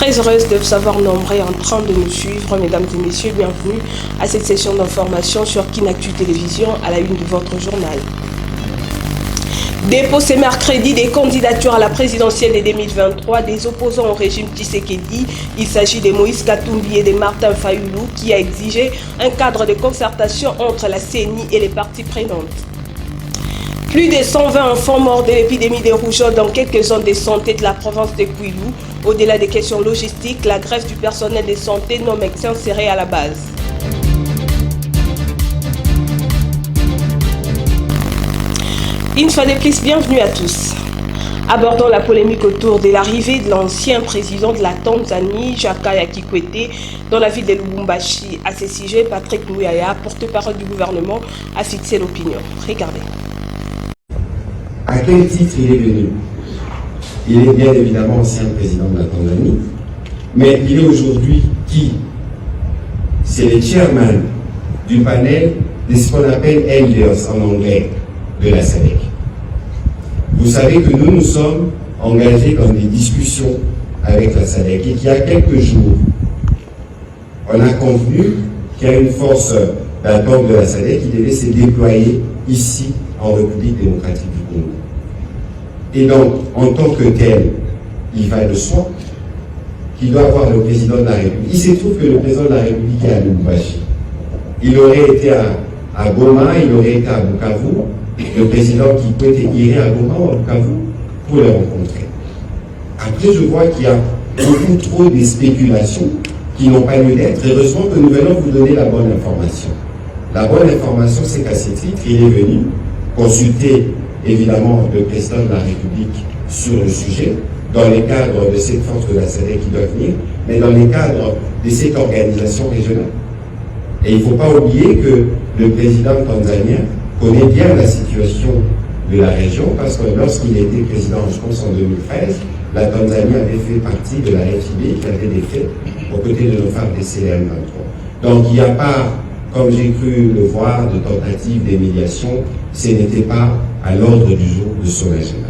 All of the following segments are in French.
Très heureuse de vous savoir nombreux en train de nous suivre, mesdames et messieurs, bienvenue à cette session d'information sur Kinactu Télévision à la une de votre journal. Dépôt ce mercredi des candidatures à la présidentielle de 2023 des opposants au régime Tshisekedi. Il s'agit de Moïse Katumbi et de Martin Fayulu qui a exigé un cadre de concertation entre la CENI et les parties prenantes. Plus de 120 enfants morts de l'épidémie de rougeole dans quelques zones de santé de la province de Kwilu. Au-delà des questions logistiques, la grève du personnel de santé non médecin serait à la base. Une fois de plus, bienvenue à tous. Abordons la polémique autour de l'arrivée de l'ancien président de la Tanzanie, Jakaya Kikwete, dans la ville de Lubumbashi. À ce sujet, Patrick Muyaya, porte-parole du gouvernement, a fixé l'opinion. Regardez. À quel titre il est venu? Il est bien évidemment ancien président de la Tanzanie, mais il est aujourd'hui qui? C'est le chairman du panel de ce qu'on appelle elders en anglais de la SADC. Vous savez que nous sommes engagés dans des discussions avec la SADC et qu'il y a quelques jours, on a convenu qu'il y a une force d'attente de la SADC qui devait se déployer ici en République démocratique du Congo. Et donc, en tant que tel, il va de soi qu'il doit avoir le président de la République. Il se trouve que le président de la République est à Lubumbashi. Il aurait été à Goma, il aurait été à Bukavu. Le président qui peut irait à Goma ou à Bukavu pour les rencontrer. Après, je vois qu'il y a beaucoup trop de spéculations qui n'ont pas lieu d'être. Heureusement que nous venons vous donner la bonne information. La bonne information, c'est qu'à ce titre, il est venu consulter évidemment le président de la République sur le sujet, dans les cadres de cette force de la SADC qui doit venir, mais dans les cadres de cette organisation régionale. Et il ne faut pas oublier que le président tanzanien connaît bien la situation de la région, parce que lorsqu'il était président, je pense en 2013, la Tanzanie avait fait partie de la FIB qui avait des faits aux côtés de nos phares des CLM23. Donc il n'y a pas, comme j'ai cru le voir, de tentative d'émiliation, ce n'était pas à l'ordre du jour de son agenda.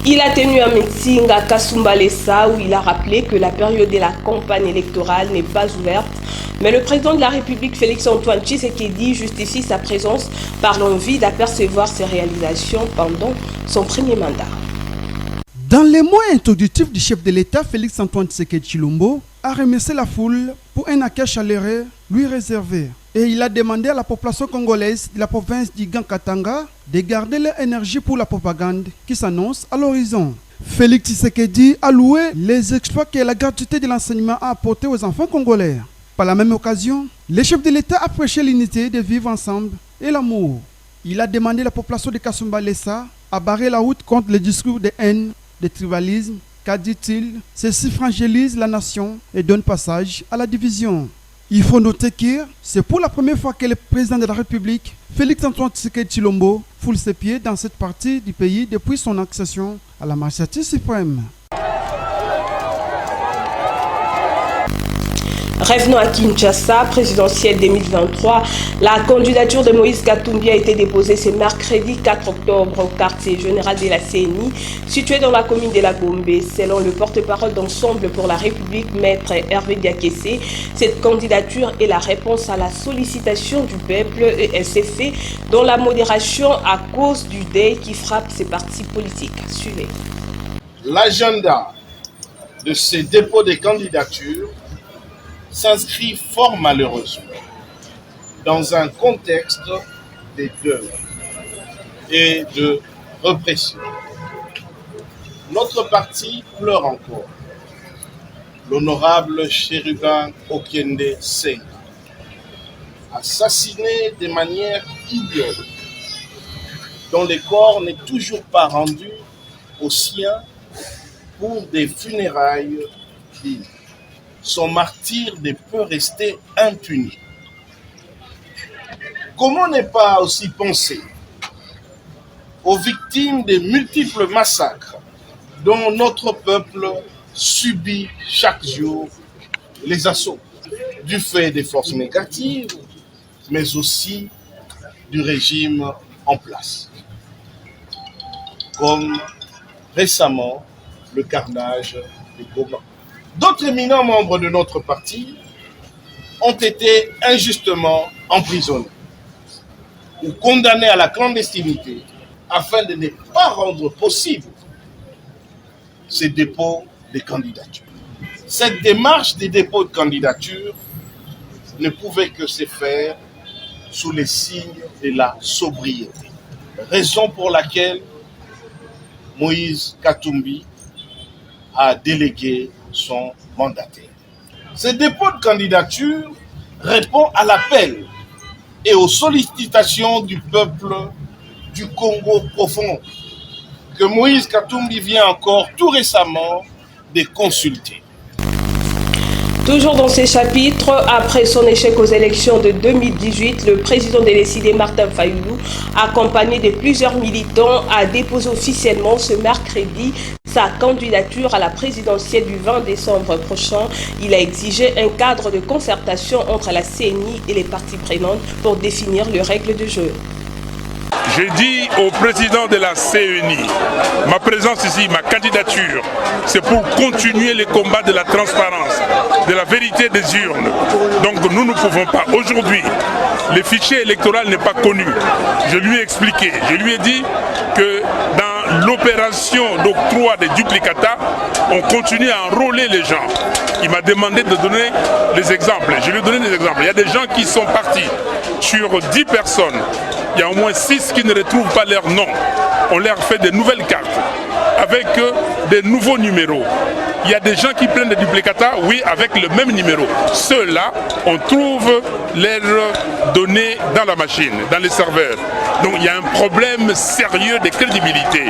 Il a tenu un meeting à Kasumbalesa où il a rappelé que la période de la campagne électorale n'est pas ouverte, mais le président de la République, Félix-Antoine Tshisekedi, justifie sa présence par l'envie d'apercevoir ses réalisations pendant son premier mandat. Dans les mots introductifs du chef de l'État, Félix-Antoine Tshisekedi Tshilombo a remercié la foule pour un accueil chaleureux lui réservé. Et il a demandé à la population congolaise de la province du Grand-Katanga de garder leur énergie pour la propagande qui s'annonce à l'horizon. Félix Tshisekedi a loué les exploits que la gratuité de l'enseignement a apportés aux enfants congolais. Par la même occasion, le chef de l'État a prêché l'unité de vivre ensemble et l'amour. Il a demandé à la population de Kasumbalesa à barrer la route contre les discours de haine, de tribalisme, car dit-il, ceci fragilise la nation et donne passage à la division. Il faut noter que c'est pour la première fois que le président de la République, Félix-Antoine Tshisekedi Tshilombo, foule ses pieds dans cette partie du pays depuis son accession à la magistrature suprême. Revenons à Kinshasa, présidentielle 2023. La candidature de Moïse Katumbi a été déposée ce mercredi 4 octobre au quartier général de la CENI, situé dans la commune de la Gombe. Selon le porte-parole d'Ensemble pour la République, maître Hervé Diakessé, cette candidature est la réponse à la sollicitation du peuple et elle s'est faite dans la modération à cause du deuil qui frappe ces partis politiques. Suivez. L'agenda de ces dépôts de candidatures s'inscrit fort malheureusement dans un contexte de deuil et de répression. Notre parti pleure encore. L'honorable Chérubin Okiende Senga, assassiné de manière idiote, dont le corps n'est toujours pas rendu aux siens pour des funérailles dignes. Son martyr ne peut rester impuni. Comment ne pas aussi penser aux victimes des multiples massacres dont notre peuple subit chaque jour les assauts, du fait des forces négatives, mais aussi du régime en place, comme récemment le carnage de Goma. D'autres éminents membres de notre parti ont été injustement emprisonnés ou condamnés à la clandestinité afin de ne pas rendre possible ces dépôts de candidature. Cette démarche des dépôts de candidature ne pouvait que se faire sous les signes de la sobriété. Raison pour laquelle Moïse Katumbi a délégué son mandataire. Ce dépôt de candidature répond à l'appel et aux sollicitations du peuple du Congo profond que Moïse Katumbi vient encore tout récemment de consulter. Toujours dans ces chapitres, après son échec aux élections de 2018, le président décidé Martin Fayulu, accompagné de plusieurs militants, a déposé officiellement ce mercredi sa candidature à la présidentielle du 20 décembre prochain. Il a exigé un cadre de concertation entre la CENI et les parties prenantes pour définir les règles du jeu. J'ai dit au président de la CENI, ma présence ici, ma candidature, c'est pour continuer les combats de la transparence, de la vérité des urnes. Donc nous ne pouvons pas. Aujourd'hui, le fichier électoral n'est pas connu. Je lui ai expliqué, je lui ai dit que dans l'opération d'octroi des duplicata, on continue à enrôler les gens. Il m'a demandé de donner les exemples. Je lui ai donné des exemples. Il y a des gens qui sont partis sur 10 personnes. Il y a au moins 6 qui ne retrouvent pas leur nom. On leur fait de nouvelles cartes avec des nouveaux numéros. Il y a des gens qui prennent des duplicata, oui, avec le même numéro. Ceux-là, on trouve leurs données dans la machine, dans les serveurs. Donc il y a un problème sérieux de crédibilité.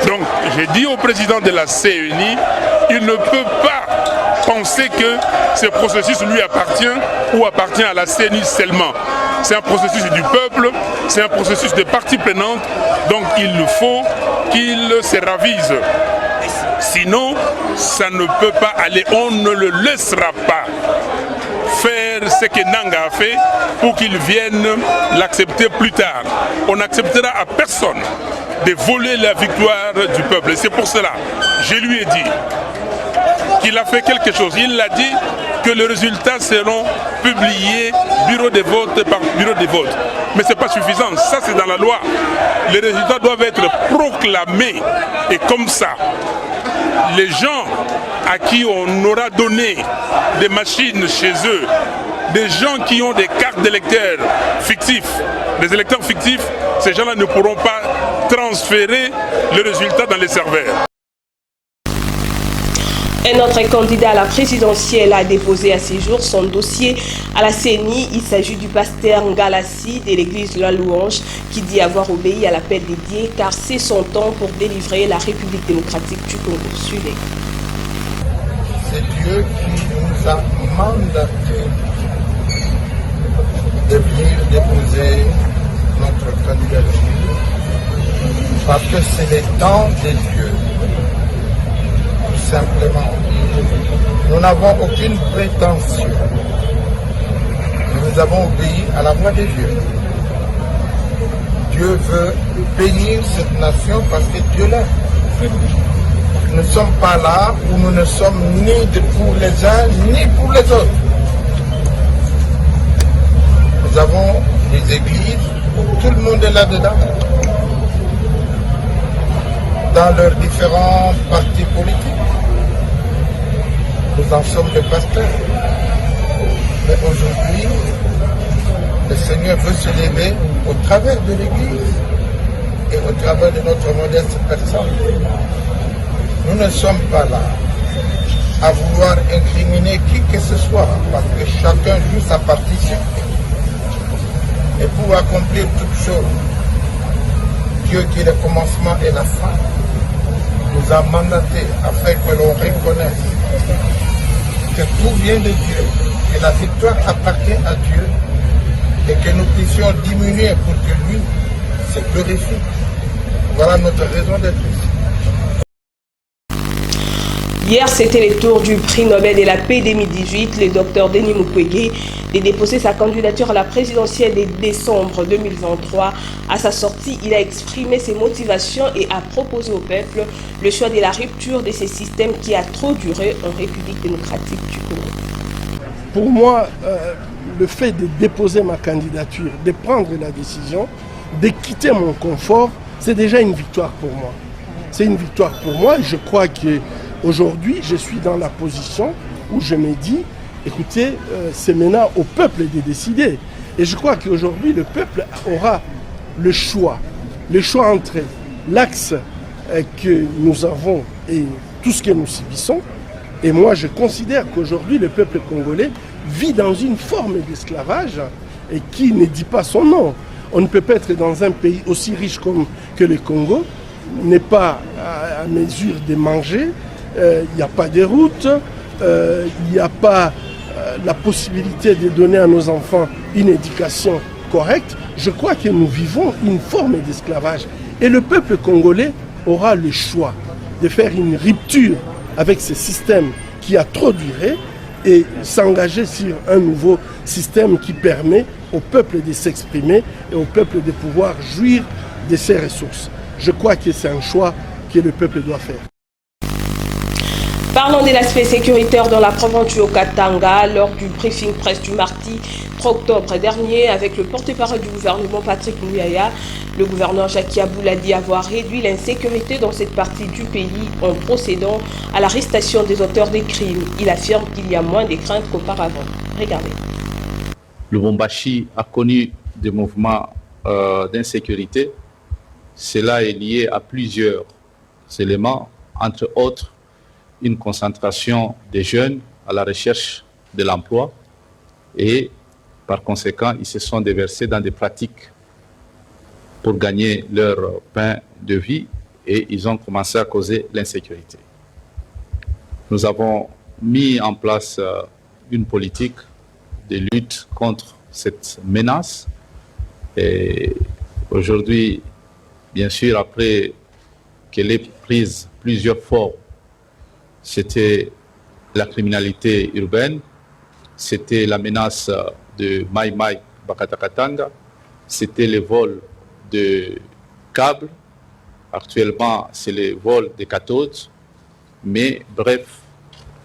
Donc j'ai dit au président de la CENI, il ne peut pas penser que ce processus lui appartient ou appartient à la CENI seulement. C'est un processus du peuple, c'est un processus de parties prenantes, donc il faut qu'il se ravise. Sinon, ça ne peut pas aller, on ne le laissera pas faire ce que Nanga a fait pour qu'il vienne l'accepter plus tard. On n'acceptera à personne de voler la victoire du peuple. Et c'est pour cela, je lui ai dit qu'il a fait quelque chose. Il a dit que les résultats seront publiés bureau de vote par bureau de vote. Mais ce n'est pas suffisant, ça c'est dans la loi. Les résultats doivent être proclamés et comme ça, les gens à qui on aura donné des machines chez eux, des gens qui ont des cartes d'électeurs fictifs, des électeurs fictifs, ces gens-là ne pourront pas transférer le résultat dans les serveurs. Un autre candidat à la présidentielle a déposé à ce jour son dossier à la CENI. Il s'agit du pasteur Ngalassi de l'église de la Louange qui dit avoir obéi à l'appel dédié car c'est son temps pour délivrer la République démocratique du Congo. Suivez. C'est Dieu qui nous a mandaté de venir déposer notre candidature parce que c'est le temps de Dieu. Simplement, nous n'avons aucune prétention. Nous avons obéi à la voix de Dieu. Dieu veut bénir cette nation parce que Dieu l'aime. Nous ne sommes pas là où nous ne sommes ni pour les uns ni pour les autres. Nous avons des églises où tout le monde est là-dedans, dans leurs différents partis politiques. Nous en sommes les pasteurs. Mais aujourd'hui, le Seigneur veut se lever au travers de l'Église et au travers de notre modeste personne. Nous ne sommes pas là à vouloir incriminer qui que ce soit, parce que chacun joue sa partition. Et pour accomplir toutes choses, Dieu qui est le commencement et la fin, nous a mandaté afin que l'on reconnaisse que tout vient de Dieu, que la victoire appartient à Dieu et que nous puissions diminuer pour que lui se glorifie. Voilà notre raison d'être ici. Hier, c'était le tour du prix Nobel de la paix 2018, le docteur Denis Mukwege, de déposer sa candidature à la présidentielle de décembre 2023. À sa sortie, il a exprimé ses motivations et a proposé au peuple le choix de la rupture de ce système qui a trop duré en République démocratique du Congo. Pour moi, le fait de déposer ma candidature, de prendre la décision, de quitter mon confort, c'est déjà une victoire pour moi. C'est une victoire pour moi. Je crois qu'aujourd'hui, je suis dans la position où je me dis, écoutez, c'est maintenant au peuple de décider. Et je crois qu'aujourd'hui, le peuple aura le choix entre l'axe que nous avons et tout ce que nous subissons. Et moi, je considère qu'aujourd'hui, le peuple congolais vit dans une forme d'esclavage et qui ne dit pas son nom. On ne peut pas être dans un pays aussi riche que le Congo, n'est pas à mesure de manger, il n'y a pas de route, il n'y a pas la possibilité de donner à nos enfants une éducation correcte. Je crois que nous vivons une forme d'esclavage. Et le peuple congolais aura le choix de faire une rupture avec ce système qui a trop duré et s'engager sur un nouveau système qui permet au peuple de s'exprimer et au peuple de pouvoir jouir de ses ressources. Je crois que c'est un choix que le peuple doit faire. Parlons de l'aspect sécuritaire dans la province du Haut-Katanga lors du briefing presse du mardi 3 octobre dernier avec le porte-parole du gouvernement Patrick Muyaya. Le gouverneur Jackie Aboul a dit avoir réduit l'insécurité dans cette partie du pays en procédant à l'arrestation des auteurs des crimes. Il affirme qu'il y a moins de craintes qu'auparavant. Regardez. Lubumbashi a connu des mouvements d'insécurité. Cela est lié à plusieurs éléments, entre autres une concentration des jeunes à la recherche de l'emploi et par conséquent, ils se sont déversés dans des pratiques pour gagner leur pain de vie et ils ont commencé à causer l'insécurité. Nous avons mis en place une politique de lutte contre cette menace et aujourd'hui, bien sûr, après qu'elle ait prise plusieurs formes, c'était la criminalité urbaine, c'était la menace de Mai Mai Bakatakatanga, c'était le vol de câbles, actuellement c'est le vol de cathodes, mais bref,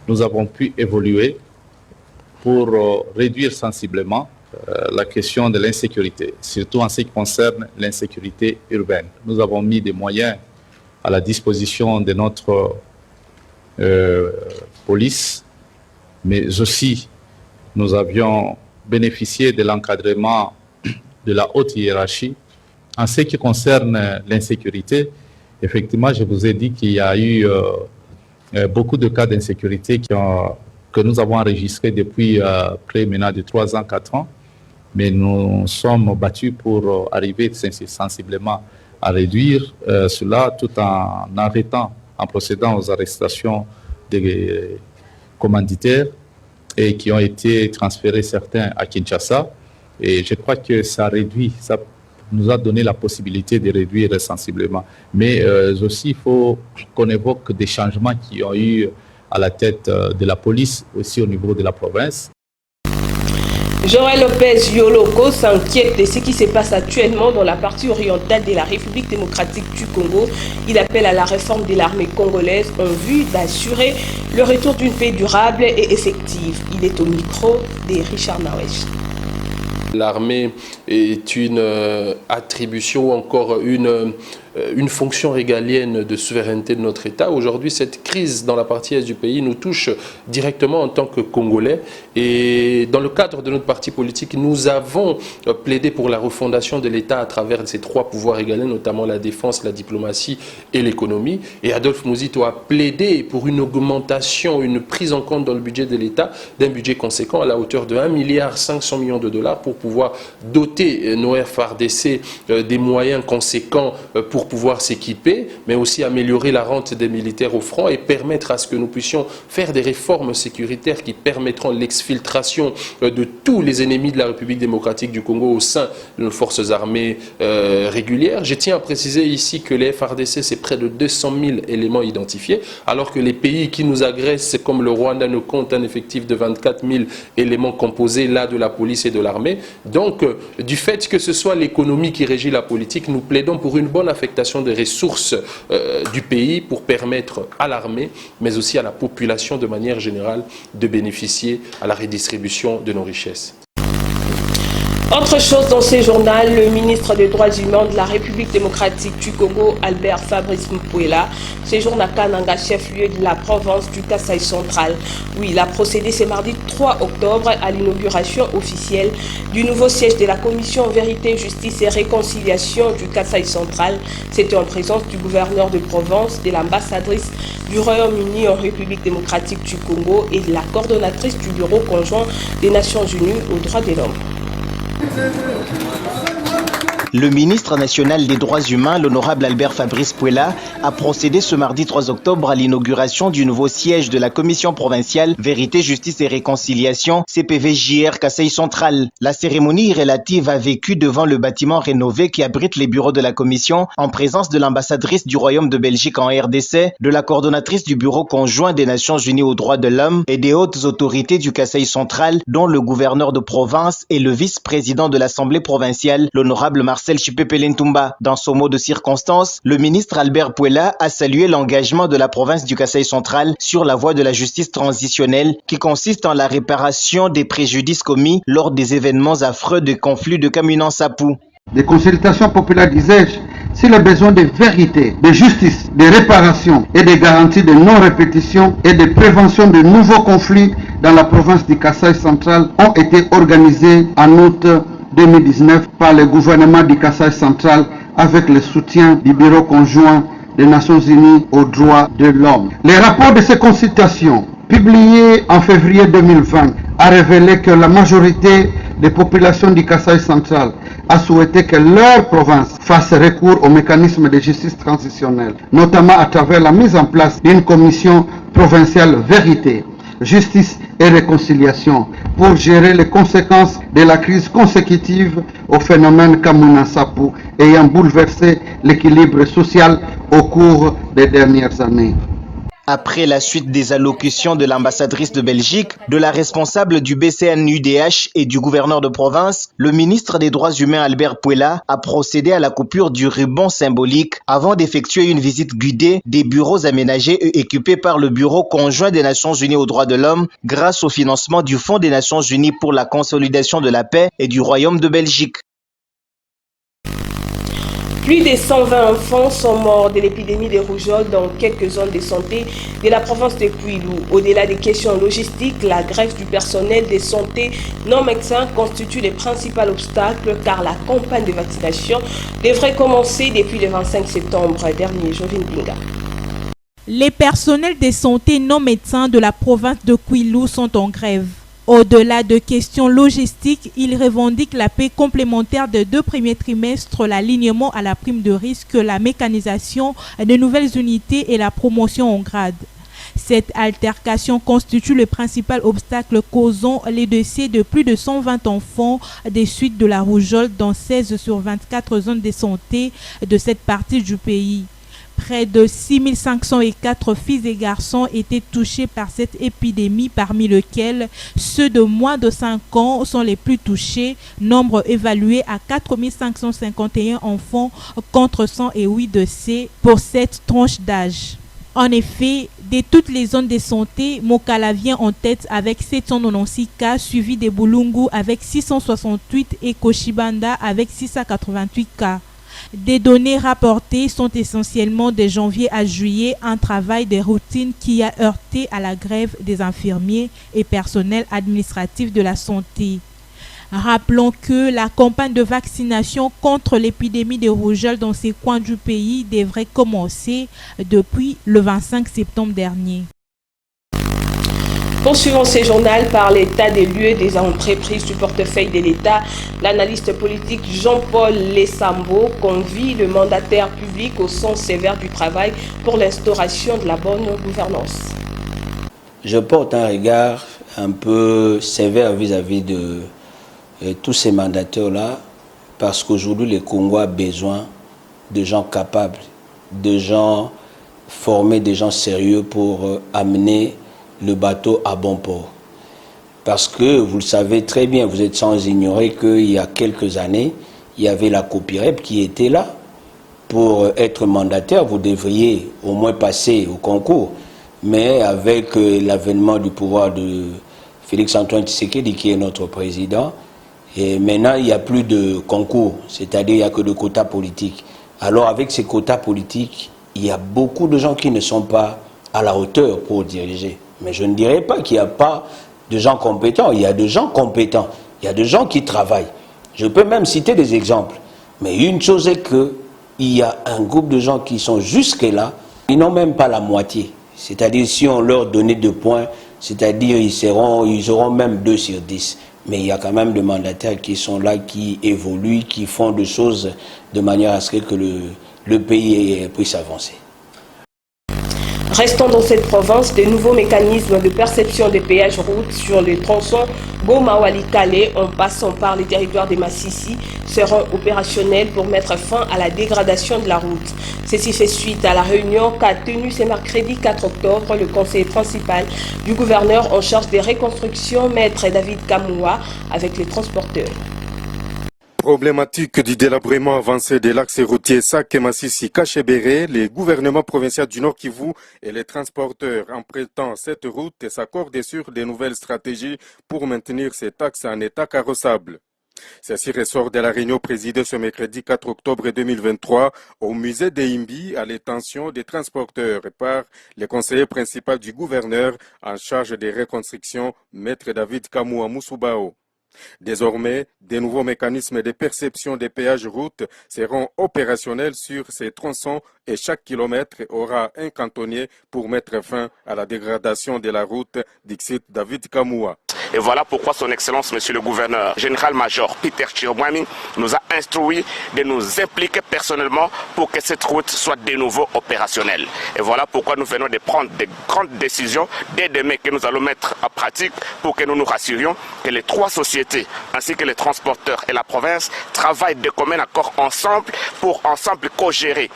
nous avons pu évoluer pour réduire sensiblement la question de l'insécurité, surtout en ce qui concerne l'insécurité urbaine. Nous avons mis des moyens à la disposition de notre police, mais aussi nous avions bénéficié de l'encadrement de la haute hiérarchie. En ce qui concerne l'insécurité, effectivement, je vous ai dit qu'il y a eu beaucoup de cas d'insécurité que nous avons enregistrés depuis près maintenant de 3 ans, 4 ans, mais nous sommes battus pour arriver sensiblement à réduire cela tout en arrêtant, en procédant aux arrestations des commanditaires et qui ont été transférés certains à Kinshasa. Et je crois que ça réduit, ça nous a donné la possibilité de réduire sensiblement. Mais aussi, il faut qu'on évoque des changements qui ont eu à la tête de la police, aussi au niveau de la province. Joël Lopez Yoloko s'inquiète de ce qui se passe actuellement dans la partie orientale de la République démocratique du Congo. Il appelle à la réforme de l'armée congolaise en vue d'assurer le retour d'une paix durable et effective. Il est au micro de Richard Nawesh. L'armée est une attribution ou encore une fonction régalienne de souveraineté de notre État. Aujourd'hui, cette crise dans la partie est du pays nous touche directement en tant que Congolais. Et dans le cadre de notre parti politique, nous avons plaidé pour la refondation de l'État à travers ces 3 pouvoirs régaliens, notamment la défense, la diplomatie et l'économie. Et Adolphe Mouzito a plaidé pour une augmentation, une prise en compte dans le budget de l'État d'un budget conséquent à la hauteur de 1,5 milliard de dollars pour pouvoir doter nos FARDC des moyens conséquents pour pouvoir s'équiper, mais aussi améliorer la rente des militaires au front et permettre à ce que nous puissions faire des réformes sécuritaires qui permettront l'exfiltration de tous les ennemis de la République démocratique du Congo au sein de nos forces armées régulières. Je tiens à préciser ici que les FARDC, c'est près de 200 000 éléments identifiés, alors que les pays qui nous agressent, comme le Rwanda, ne comptent un effectif de 24 000 éléments composés là de la police et de l'armée. Donc, du fait que ce soit l'économie qui régit la politique, nous plaidons pour une bonne affectation des ressources du pays pour permettre à l'armée, mais aussi à la population de manière générale, de bénéficier à la redistribution de nos richesses. Autre chose dans ce journal, le ministre des Droits humains de la République démocratique du Congo, Albert Fabrice Mpouela, séjourne à Kananga, chef-lieu de la province du Kasaï central, où il a procédé ce mardi 3 octobre à l'inauguration officielle du nouveau siège de la Commission Vérité, Justice et Réconciliation du Kasaï central. C'était en présence du gouverneur de province, de l'ambassadrice du Royaume-Uni en République démocratique du Congo et de la coordonnatrice du Bureau conjoint des Nations Unies aux droits de l'homme. Le ministre national des droits humains, l'honorable Albert Fabrice Mpouela, a procédé ce mardi 3 octobre à l'inauguration du nouveau siège de la Commission provinciale Vérité, Justice et Réconciliation, CPVJR Kasaï central. La cérémonie relative a vécu devant le bâtiment rénové qui abrite les bureaux de la Commission en présence de l'ambassadrice du Royaume de Belgique en RDC, de la coordonnatrice du Bureau conjoint des Nations Unies aux droits de l'homme et des hautes autorités du Kasaï central, dont le gouverneur de province et le vice-président de l'Assemblée provinciale, l'honorable Marcel Chipepele Ntumba. Dans son mot de circonstance, le ministre Albert Mpouela a salué l'engagement de la province du Kasaï central sur la voie de la justice transitionnelle qui consiste en la réparation des préjudices commis lors des événements affreux de conflits de Kamina-Nsapu. Des consultations populaires, disais-je, si le besoin de vérité, de justice, de réparation et de garantie de non-répétition et de prévention de nouveaux conflits dans la province du Kasaï central ont été organisés en août 2019 par le gouvernement du Kasaï central avec le soutien du Bureau conjoint des Nations Unies aux droits de l'homme. Les rapports de ces consultations, publiés en février 2020, a révélé que la majorité des populations du Kasaï central a souhaité que leur province fasse recours au mécanisme de justice transitionnelle, notamment à travers la mise en place d'une commission provinciale vérité, justice et réconciliation pour gérer les conséquences de la crise consécutive au phénomène Kamina-Nsapu ayant bouleversé l'équilibre social au cours des dernières années. Après la suite des allocutions de l'ambassadrice de Belgique, de la responsable du BCNUDH et du gouverneur de province, le ministre des Droits humains Albert Mpouela a procédé à la coupure du ruban symbolique avant d'effectuer une visite guidée des bureaux aménagés et équipés par le Bureau conjoint des Nations Unies aux droits de l'homme grâce au financement du Fonds des Nations Unies pour la consolidation de la paix et du Royaume de Belgique. Plus de 120 enfants sont morts de l'épidémie de rougeole dans quelques zones de santé de la province de Kwilu. Au-delà des questions logistiques, la grève du personnel de santé non médecin constitue le principal obstacle car la campagne de vaccination devrait commencer depuis le 25 septembre dernier. Jovine Binga. Les personnels de santé non médecins de la province de Kwilu sont en grève. Au-delà de questions logistiques, ils revendiquent la paie complémentaire des 2 premiers trimestres, l'alignement à la prime de risque, la mécanisation de nouvelles unités et la promotion en grade. Cette altercation constitue le principal obstacle causant les décès de plus de 120 enfants des suites de la rougeole dans 16 sur 24 zones de santé de cette partie du pays. Près de 6504 filles et garçons étaient touchés par cette épidémie, parmi lesquels ceux de moins de 5 ans sont les plus touchés, nombre évalué à 4551 enfants contre 108 décès pour cette tranche d'âge. En effet, de toutes les zones de santé, Mokala vient en tête avec 796 cas, suivi de Bulungu avec 668 et Koshibanda avec 688 cas. Des données rapportées sont essentiellement de janvier à juillet, un travail de routine qui a heurté à la grève des infirmiers et personnels administratifs de la santé. Rappelons que la campagne de vaccination contre l'épidémie de rougeole dans ces coins du pays devrait commencer depuis le 25 septembre dernier. Poursuivons ces journaux par l'état des lieux des entreprises du portefeuille de l'État. L'analyste politique Jean-Paul Lessambo convie le mandataire public au sens sévère du travail pour l'instauration de la bonne gouvernance. Je porte un regard un peu sévère vis-à-vis de tous ces mandataires-là, parce qu'aujourd'hui, le Congo a besoin de gens capables, de gens formés, de gens sérieux pour amener le bateau à bon port. Parce que, vous le savez très bien, vous êtes sans ignorer qu'il y a quelques années, il y avait la COPIREP qui était là. Pour être mandataire, vous devriez au moins passer au concours. Mais avec l'avènement du pouvoir de Félix-Antoine Tshisekedi, qui est notre président, et maintenant il n'y a plus de concours, c'est-à-dire il n'y a que de quotas politiques. Alors avec ces quotas politiques, il y a beaucoup de gens qui ne sont pas à la hauteur pour diriger. Mais je ne dirais pas qu'il n'y a pas de gens compétents. Il y a de gens compétents. Il y a de gens qui travaillent. Je peux même citer des exemples. Mais une chose est qu'il y a un groupe de gens qui sont jusque-là, ils n'ont même pas la moitié. C'est-à-dire si on leur donnait 2 points, c'est-à-dire ils auront même 2 sur 10. Mais il y a quand même des mandataires qui sont là, qui évoluent, qui font des choses de manière à ce que le pays puisse avancer. Restons dans cette province, de nouveaux mécanismes de perception des péages routes sur les tronçons Goma-Walikale en passant par les territoires des Massissi seront opérationnels pour mettre fin à la dégradation de la route. Ceci fait suite à la réunion qu'a tenue ce mercredi 4 octobre le conseiller principal du gouverneur en charge des reconstructions, maître David Kamoua, avec les transporteurs. Problématique du délabrement avancé de l'axe routier Sac-Massissi-Cachebéré, les gouvernements provinciaux du Nord Kivu et les transporteurs empruntant cette route s'accordent sur de nouvelles stratégies pour maintenir cet axe en état carrossable. Ceci ressort de la réunion présidée ce mercredi 4 octobre 2023 au musée d'Imbi à l'intention des transporteurs par le conseiller principal du gouverneur en charge des reconstructions, maître David Kamoua Moussoubao. Désormais, de nouveaux mécanismes de perception des péages routes seront opérationnels sur ces tronçons et chaque kilomètre aura un cantonnier pour mettre fin à la dégradation de la route, dit David Kamoua. Et voilà pourquoi son Excellence, Monsieur le Gouverneur, Général-Major Peter Chiromwami, nous a instruit de nous impliquer personnellement pour que cette route soit de nouveau opérationnelle. Et voilà pourquoi nous venons de prendre de grandes décisions dès demain que nous allons mettre en pratique pour que nous nous rassurions que les 3 sociétés ainsi que les transporteurs et la province travaillent de commun accord ensemble pour ensemble co-gérer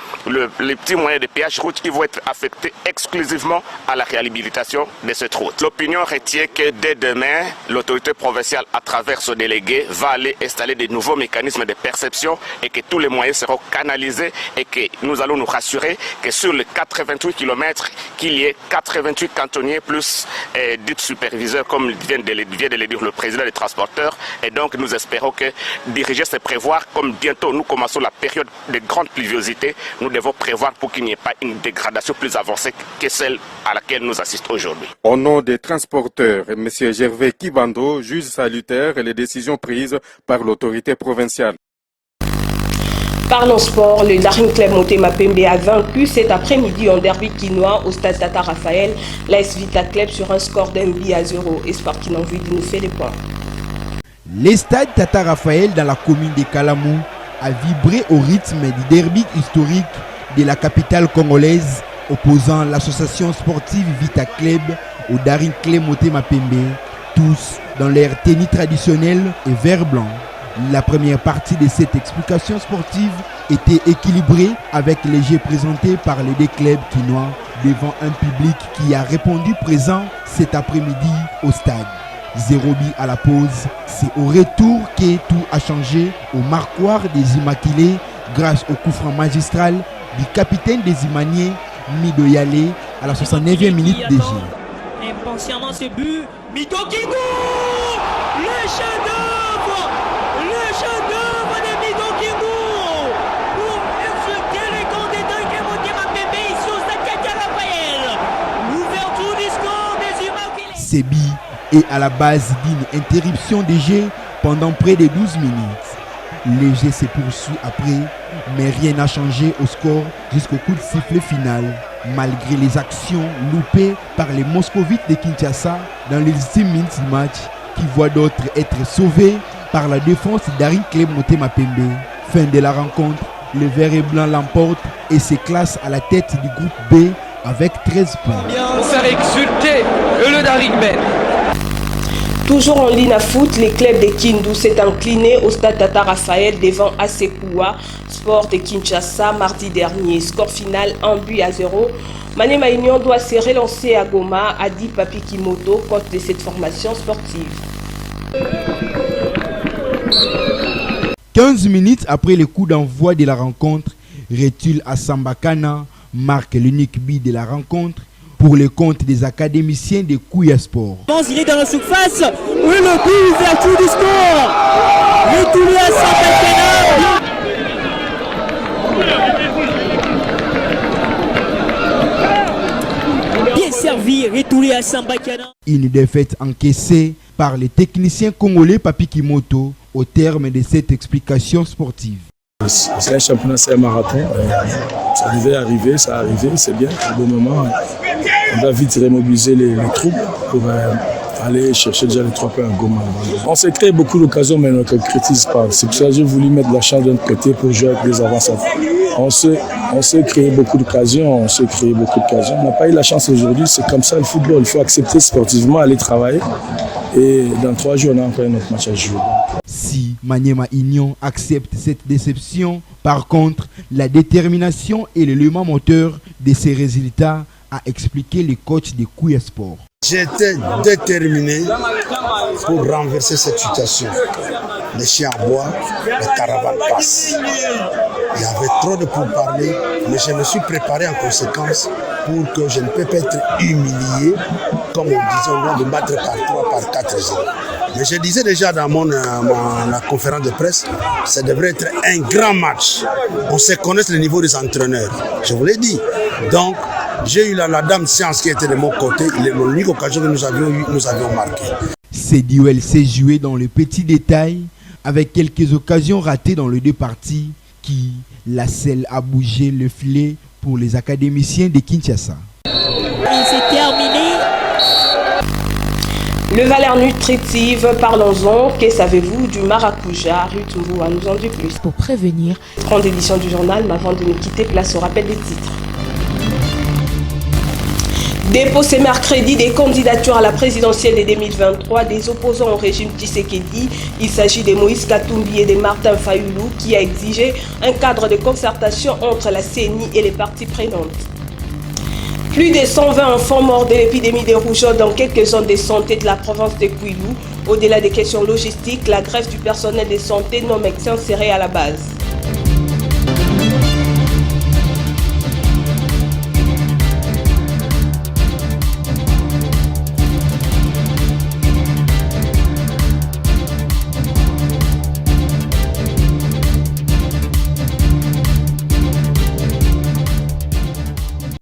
les petits moyens de péage route qui vont être affectés exclusivement à la réhabilitation de cette route. L'opinion retient que dès demain, l'autorité provinciale, à travers ce délégué, va aller installer de nouveaux mécanismes de perception et que tous les moyens seront canalisés et que nous allons nous rassurer que sur les 88 km, qu'il y ait 88 cantonniers plus 10 superviseurs, comme vient de le dire le président des transporteurs. Et donc nous espérons que diriger, c'est prévoir, comme bientôt nous commençons la période de grande pluviosité, nous devons prévoir pour qu'il n'y ait pas une dégradation plus avancée que celle à laquelle nous assistons aujourd'hui. Au nom des transporteurs, M. Gervais Kibando juge salutaire les décisions prises par l'autorité provinciale. Parlons sport, le Daring Club Motema Pembe a vaincu cet après-midi en derby quinois au stade Tata Raphaël, l'AS Vita Club sur un score d'1-0. Espoir qui n'a envie de nous faire des points. Le stade Tata Raphaël dans la commune de Kalamou a vibré au rythme du derby historique de la capitale congolaise opposant l'association sportive Vita Club au Daring Club Motema Pembe, tous dans leur tenue traditionnelle et vert blanc. La première partie de cette explication sportive était équilibrée avec les jeux présentés par les 2 clubs quinois devant un public qui a répondu présent cet après-midi au stade. 0 but à la pause, c'est au retour que tout a changé au marquoir des Immaculés grâce au coup franc magistral du capitaine des Imaniers, Mido Yale, à la 69e minute de jeu. Impatiemment ce but, Mido Kingou, le chef-d'œuvre de Mido Kingou pour insulter les candidats qui vont dire à Pépé ici au stade Tata Raphaël. L'ouverture du score des Immaculés. Sébi est à la base d'une interruption des jeux pendant près de 12 minutes. Le jeu se poursuit après, mais rien n'a changé au score jusqu'au coup de sifflet final. Malgré les actions loupées par les moscovites de Kinshasa dans les 10 minutes du match, qui voient d'autres être sauvés par la défense d'Arin Kleb Motema Pembe. Fin de la rencontre, le vert et blanc l'emporte et se classe à la tête du groupe B avec 13 points. Pour faire exulter le Darigmen. Toujours en ligne à foot, les clubs de Kindu s'est incliné au stade Tata Raphaël devant Asekua Sport de Kinshasa mardi dernier. Score final 1-0. Maniema Union doit se relancer à Goma, a dit Papi Kimoto, coach de cette formation sportive. 15 minutes après le coup d'envoi de la rencontre, Retul Asambakana marque l'unique but de la rencontre pour le compte des académiciens de Kouya Sport. Il est dans la surface. Oui, le but, ouverture du score. Retul Asambakana. Bien servi, Retul Asambakana. Une défaite encaissée par les techniciens congolais Papi Kimoto au terme de cette explication sportive. C'est un championnat, c'est un marathon. Ça devait arriver, ça a arrivé, c'est bien. Au bon moment, on doit vite remobiliser les troupes pour aller chercher déjà les 3 points à Goma. On s'est créé beaucoup d'occasions, mais on ne concrétise pas. C'est pour ça que j'ai voulu mettre la chance de notre côté pour jouer avec les avançades. On s'est créé beaucoup d'occasions, On n'a pas eu la chance aujourd'hui, c'est comme ça le football. Il faut accepter sportivement, aller travailler. Et dans 3 jours, on a encore un autre match à jouer. Si Maniema Union accepte cette déception, par contre, la détermination et l'élément moteur de ces résultats a expliqué le coach de Kouya Sport. J'étais déterminé pour renverser cette situation. Les chiens aboient, les caravanes passent. Il y avait trop de pourparlers, mais je me suis préparé en conséquence pour que je ne peux pas être humilié, comme on disait, on doit me battre par 3, par 4-0. Mais je disais déjà dans la conférence de presse, ça devrait être un grand match. On sait connaître le niveau des entraîneurs. Je vous l'ai dit. Donc, j'ai eu la dame science qui était de mon côté. L'unique occasion que nous avions marqué. Ces duels s'est joué dans les petits détails, avec quelques occasions ratées dans les deux parties, qui, la selle a bougé le filet pour les académiciens de Kinshasa. C'est terminé. Le valeur nutritive, parlons-en. Que savez-vous du maracuja? Ruth Mboua nous en dit plus. Pour prévenir. Grande édition du journal, mais avant de nous quitter, place au rappel des titres. Dépôt ce mercredi des candidatures à la présidentielle de 2023 des opposants au régime Tshisekedi. Il s'agit de Moïse Katumbi et de Martin Fayulu qui a exigé un cadre de concertation entre la CENI et les parties prenantes. Plus de 120 enfants morts de l'épidémie de rougeole dans quelques zones de santé de la province de Kwilu. Au-delà des questions logistiques, la grève du personnel de santé non médecin serait à la base.